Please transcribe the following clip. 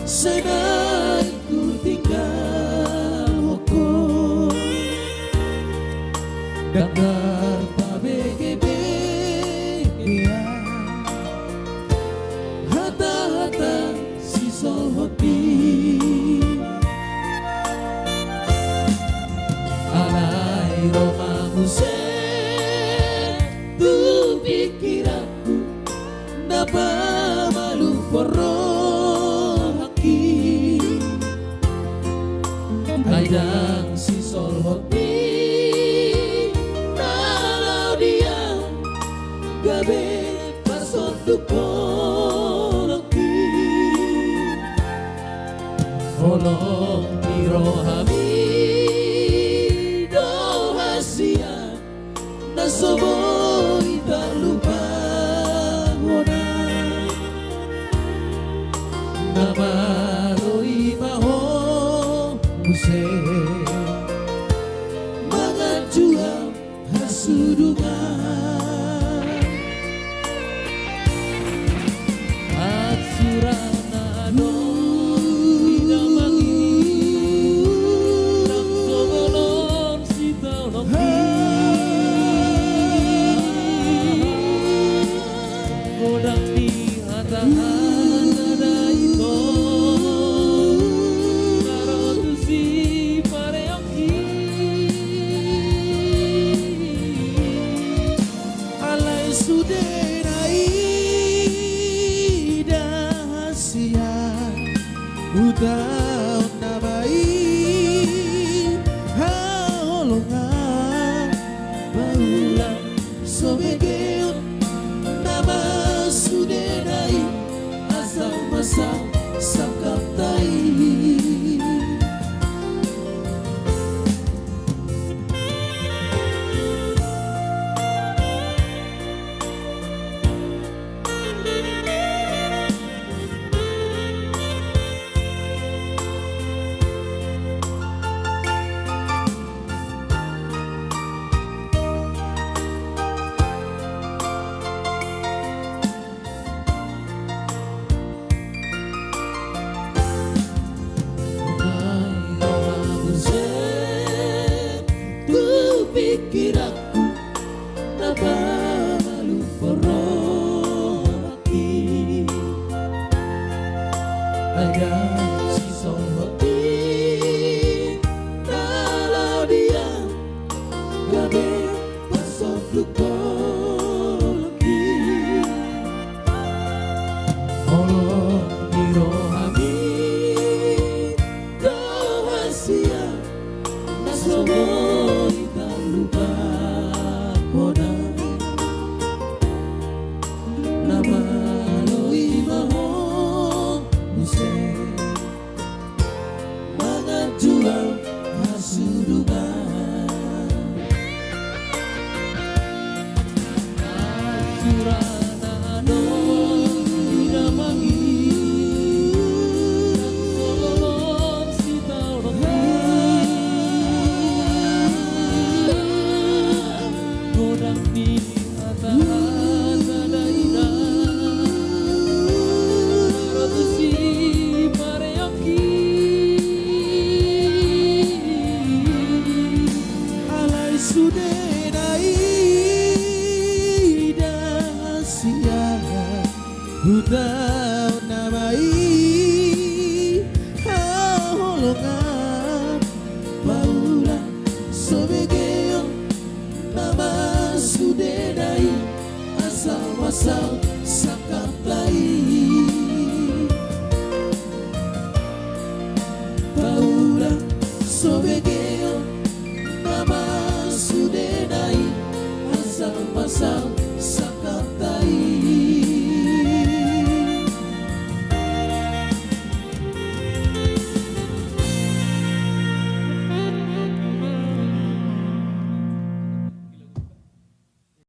Senai ku tinggal hoko Dakar pabege ya hata-hata si sol hopi alai Roma Huse tu pikiranku napa malu poro haki kadang si sol hopi nalau dia gabe pasot dukoloki Olong piro hami do hasia nasobo ita lupa ngona nama roi maho muse mangajua hasudungan atsurana do godang di hata-hata ito karo tu si pareoki alai sudenai dahasia udau nabai haolongan baulang sobegeon nama sudenai asal masang sakap tai pikir aku napa malu poraki ada si sohoti kalau dia gabe pasok dukoloki Olong niro hami rahasia nasobo lupa kona nama loi maho muse mangajual hasudungan asurana do dinamangi sololong si tauroki godang di hata-hata daerah rotu si pareoki alai sudenai dahasia udau namai haolongan baulang sobegeon nama sudenai asal-asal sakap tai baulang sobege